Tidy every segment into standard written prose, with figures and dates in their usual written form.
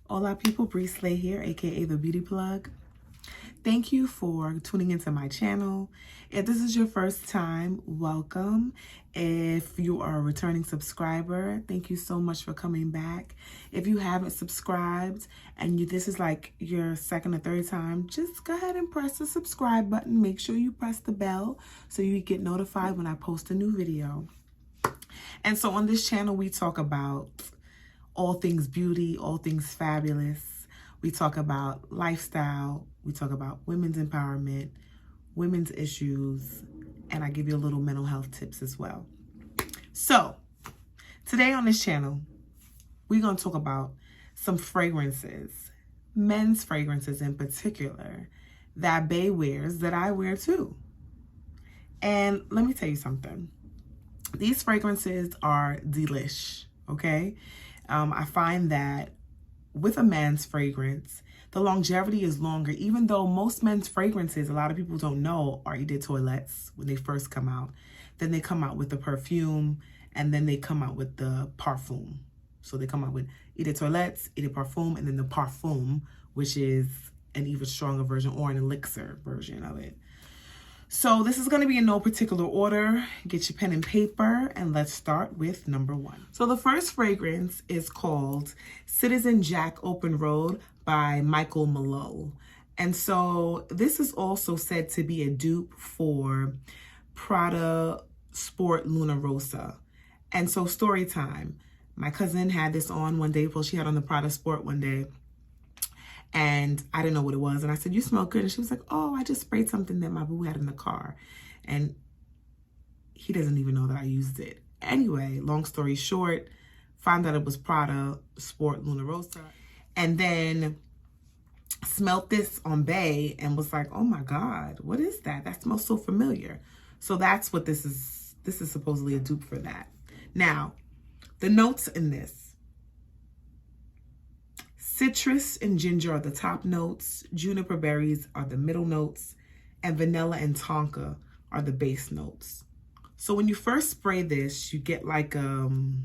Hola people, Bree Slay here, aka the Beauty Plug. Thank you for tuning into my channel. If this is your first time, welcome. If you are a returning subscriber, thank you so much for coming back. If you haven't subscribed and this is like your second or third time, just go ahead and press the subscribe button. Make sure you press the bell so you get notified when I post a new video. And so on this channel, we talk about all things beauty, all things fabulous. We talk about lifestyle. We talk about women's empowerment, women's issues, and I give you a little mental health tips as well. So today on this channel, we're going to talk about some fragrances, men's fragrances in particular, that Bae wears, that I wear too. And let me tell you something. These fragrances are delish, okay? I find that with a man's fragrance, the longevity is longer, even though most men's fragrances, a lot of people don't know, are Eau de Toilettes when they first come out. Then they come out with the perfume, and then they come out with the parfum. So they come out with Eau de Toilettes, Eau de Parfum, and then the parfum, which is an even stronger version or an elixir version of it. So this is going to be in no particular order. Get your pen and paper and let's start with number one. So the first fragrance is called Citizen Jack Open Road by Malul. And so this is also said to be a dupe for Prada Sport Luna Rosa. And so story time. My cousin had this on one day. Well, she had on the Prada Sport one day. And I didn't know what it was. And I said, you smell good. And she was like, oh, I just sprayed something that my boo had in the car. And he doesn't even know that I used it. Anyway, long story short, found out it was Prada Sport Luna Rosa. And then smelled this on Bae and was like, oh my God, what is that? That smells so familiar. So that's what this is. This is supposedly a dupe for that. Now, the notes in this. Citrus and ginger are the top notes, juniper berries are the middle notes, and vanilla and tonka are the base notes. So when you first spray this, you get like you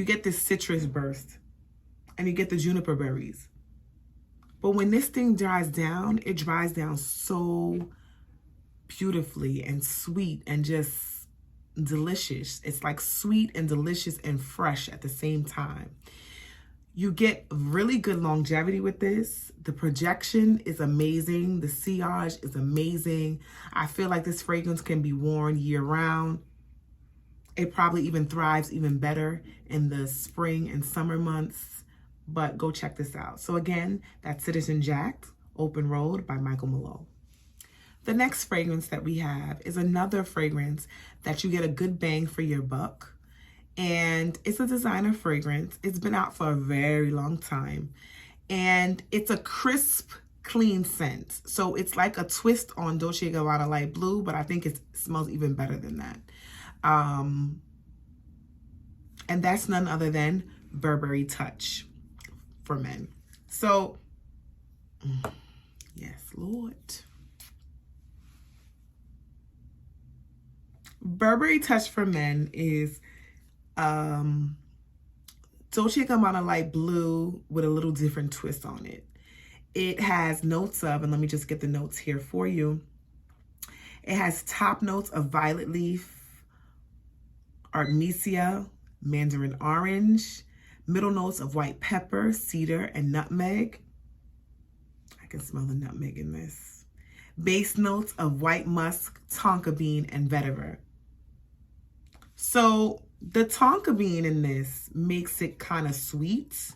get this citrus burst and you get the juniper berries. But when this thing dries down, it dries down so beautifully and sweet and just delicious. It's like sweet and delicious and fresh at the same time. You get really good longevity with this. The projection is amazing. The sillage is amazing. I feel like this fragrance can be worn year round. It probably even thrives even better in the spring and summer months, but go check this out. So again, that's Citizen Jack Open Road by Malul. The next fragrance that we have is another fragrance that you get a good bang for your buck. And it's a designer fragrance. It's been out for a very long time. And it's a crisp, clean scent. So it's like a twist on Dolce & Gabbana Light Blue, but I think it smells even better than that. And that's none other than Burberry Touch for men. So, yes, Lord. Burberry Touch for Men is Dolce & Gabbana Light Blue with a little different twist on it. It has notes of, and let me just get the notes here for you. It has top notes of violet leaf, artemisia, mandarin orange, middle notes of white pepper, cedar, and nutmeg. I can smell the nutmeg in this. Base notes of white musk, tonka bean, and vetiver. So the tonka bean in this makes it kind of sweet.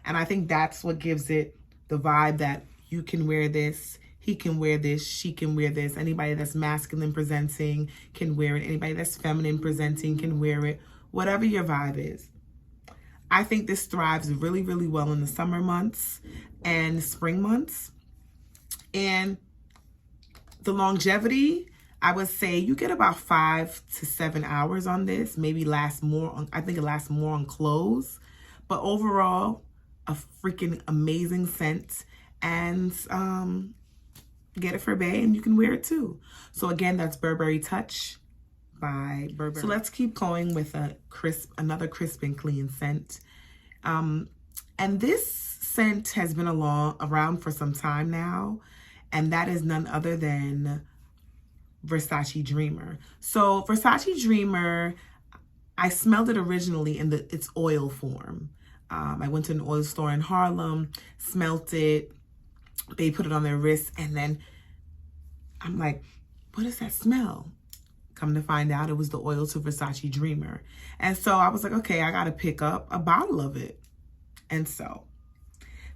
And I think that's what gives it the vibe that you can wear this, he can wear this, she can wear this. Anybody that's masculine presenting can wear it. Anybody that's feminine presenting can wear it. Whatever your vibe is. I think this thrives really, really well in the summer months and spring months. And the longevity, I would say you get about 5 to 7 hours on this. Maybe lasts more on, I think it lasts more on clothes. But overall, a freaking amazing scent. And get it for Bae and you can wear it too. So again, that's Burberry Touch by Burberry. So let's keep going with another crisp and clean scent. And this scent has been around for some time now, and that is none other than Versace Dreamer. So Versace Dreamer, I smelled it originally in its oil form. I went to an oil store in Harlem, smelt it. They put it on their wrist, and then I'm like, what does that smell? Come to find out, it was the oil to Versace Dreamer. And so I was like, okay, I got to pick up a bottle of it. And so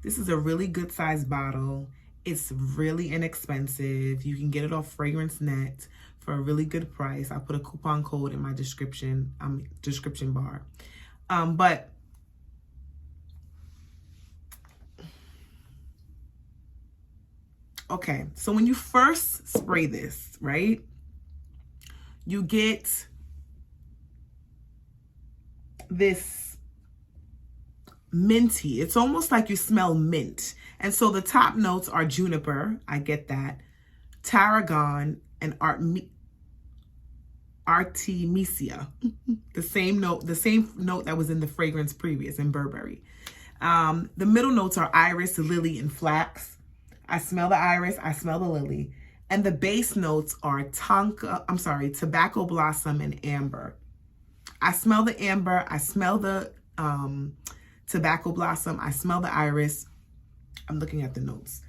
this is a really good sized bottle. It's really inexpensive. You can get it off Fragrance Net for a really good price. I'll put a coupon code in my description bar. But okay, so when you first spray this, right, you get this minty. It's almost like you smell mint. And so the top notes are juniper, I get that, tarragon, and artemisia. the same note that was in the fragrance previous in Burberry. The middle notes are iris, lily, and flax. I smell the iris, I smell the lily. And the base notes are tobacco blossom and amber. I smell the amber, I smell the tobacco blossom, I smell the iris. I'm looking at the notes.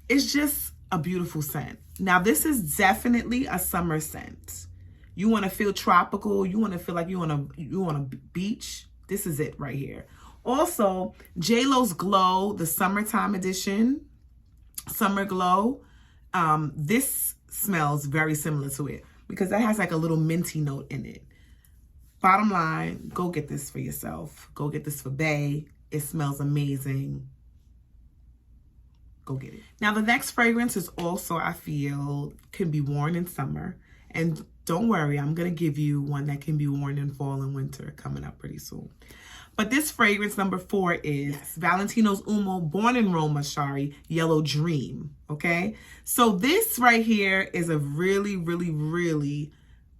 It's just a beautiful scent. Now, this is definitely a summer scent. You want to feel tropical, you want to feel like you on a beach. This is it right here. Also, J.Lo's Glow, the summertime edition, Summer Glow. This smells very similar to it because that has like a little minty note in it. Bottom line, go get this for yourself. Go get this for Bae. It smells amazing. Go get it. Now, the next fragrance is also, I feel, can be worn in summer. And don't worry, I'm going to give you one that can be worn in fall and winter coming up pretty soon. But this fragrance, number 4, is Valentino's Born in Roma, Yellow Dream, okay? So this right here is a really, really, really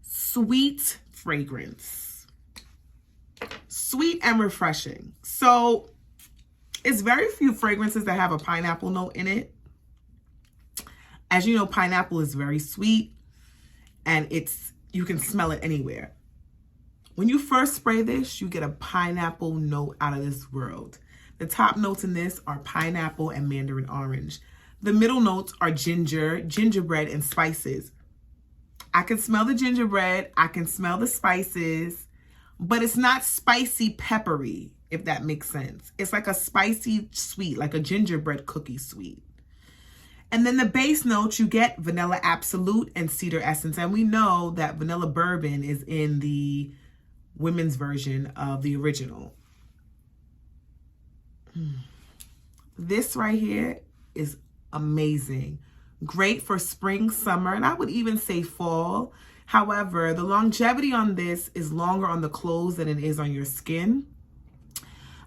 sweet fragrance. Sweet and refreshing. So it's very few fragrances that have a pineapple note in it. As you know, pineapple is very sweet, and you can smell it anywhere. When you first spray this, you get a pineapple note out of this world. The top notes in this are pineapple and mandarin orange. The middle notes are ginger, gingerbread, and spices. I can smell the gingerbread, I can smell the spices, but it's not spicy peppery, if that makes sense. It's like a spicy sweet, like a gingerbread cookie sweet. And then the base notes, you get vanilla absolute and cedar essence. And we know that vanilla bourbon is in the women's version of the original. This right here is amazing. Great for spring, summer, and I would even say fall. However, the longevity on this is longer on the clothes than it is on your skin.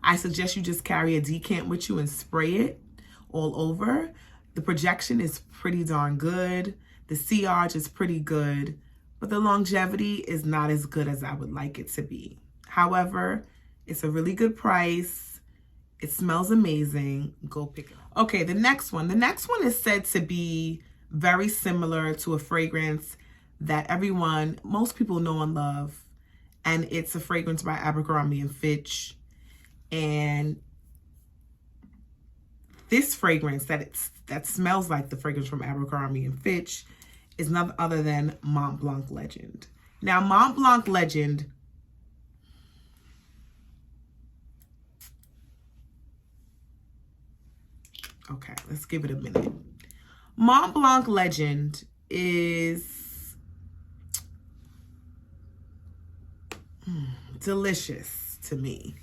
I suggest you just carry a decant with you and spray it all over. The projection is pretty darn good. The sillage is pretty good, but the longevity is not as good as I would like it to be. However, it's a really good price. It smells amazing. Go pick it up. Okay, the next one. The next one is said to be very similar to a fragrance that most people know and love. And it's a fragrance by Abercrombie & Fitch. And this fragrance that smells like the fragrance from Abercrombie & Fitch is none other than Mont Blanc Legend. Now, Mont Blanc Legend, okay, let's give it a minute. Mont Blanc Legend is delicious to me.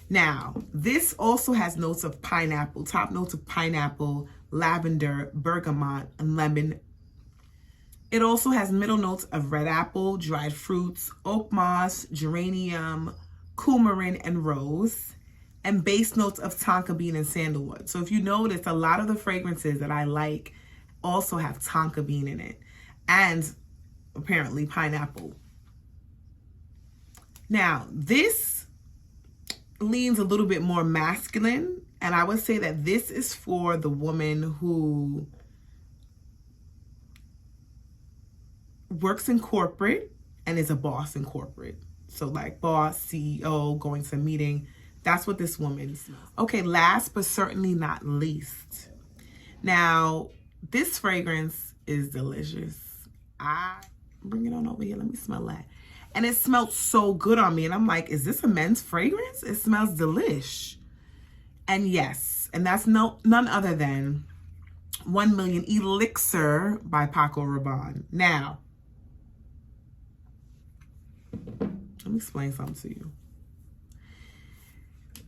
Now, this also has notes of pineapple, top notes of pineapple, lavender, bergamot, and lemon. It also has middle notes of red apple, dried fruits, oak moss, geranium, coumarin, and rose, and base notes of tonka bean and sandalwood. So if you notice, a lot of the fragrances that I like also have tonka bean in it. And apparently pineapple. Now, this leans a little bit more masculine, and I would say that this is for the woman who works in corporate and is a boss in corporate. So like boss, CEO, going to a meeting. That's what this woman smells. Okay, last but certainly not least. Now, this fragrance is delicious. I bring it on over here. Let me smell that. And it smelled so good on me. And I'm like, is this a men's fragrance? It smells delish. And yes, and that's none other than 1 Million Elixir by Paco Rabanne. Now, let me explain something to you.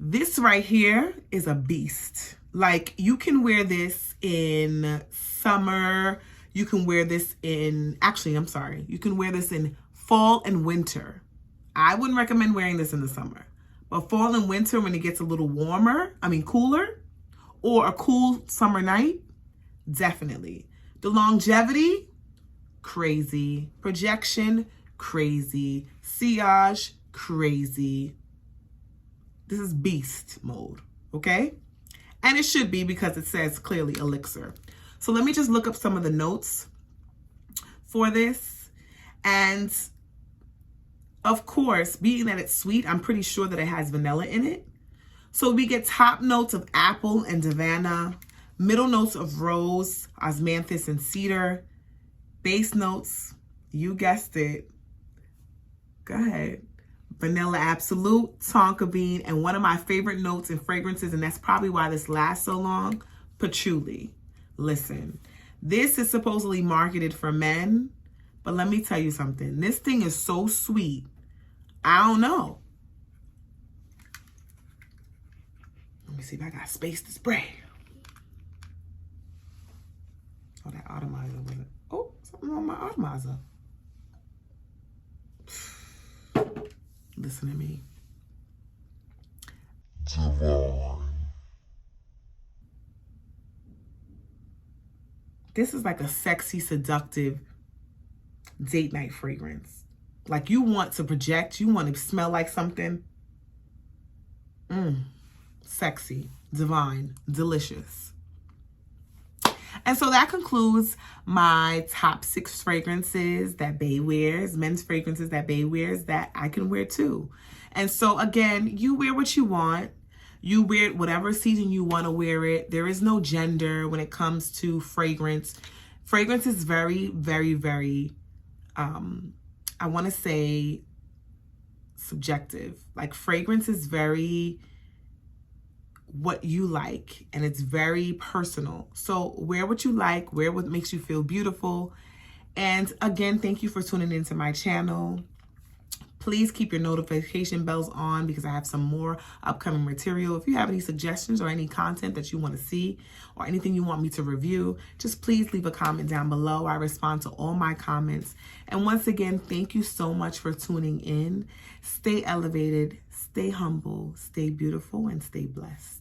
This right here is a beast. Like, you can wear this in summer. You can wear this in, actually, I'm sorry. You can wear this in fall and winter. I wouldn't recommend wearing this in the summer. But fall and winter, when it gets a little warmer, cooler, or a cool summer night, definitely. The longevity, crazy. Projection, crazy. Sillage, crazy. This is beast mode, okay? And it should be because it says clearly Elixir. So let me just look up some of the notes for this. And of course, being that it's sweet, I'm pretty sure that it has vanilla in it. So we get top notes of apple and Havana, middle notes of rose, osmanthus, and cedar, base notes, you guessed it, go ahead, vanilla absolute, tonka bean, and one of my favorite notes in fragrances, and that's probably why this lasts so long, patchouli. Listen, this is supposedly marketed for men, but let me tell you something. This thing is so sweet. I don't know. Let me see if I got space to spray. Oh, that atomizer was it? Oh, something wrong with my atomizer. Listen to me. Divine. This is like a sexy, seductive date night fragrance. Like, you want to project, you want to smell like something. Sexy, divine, delicious. And so that concludes my top 6 fragrances that Bae wears, men's fragrances that Bae wears that I can wear too. And so again, you wear what you want. You wear it whatever season you want to wear it. There is no gender when it comes to fragrance. Fragrance is very, very, very, I want to say subjective. Like, fragrance is very what you like, and it's very personal. So wear what you like, wear what makes you feel beautiful. And again, thank you for tuning into my channel. Please keep your notification bells on because I have some more upcoming material. If you have any suggestions or any content that you want to see or anything you want me to review, just please leave a comment down below. I respond to all my comments. And once again, thank you so much for tuning in. Stay elevated, stay humble, stay beautiful, and stay blessed.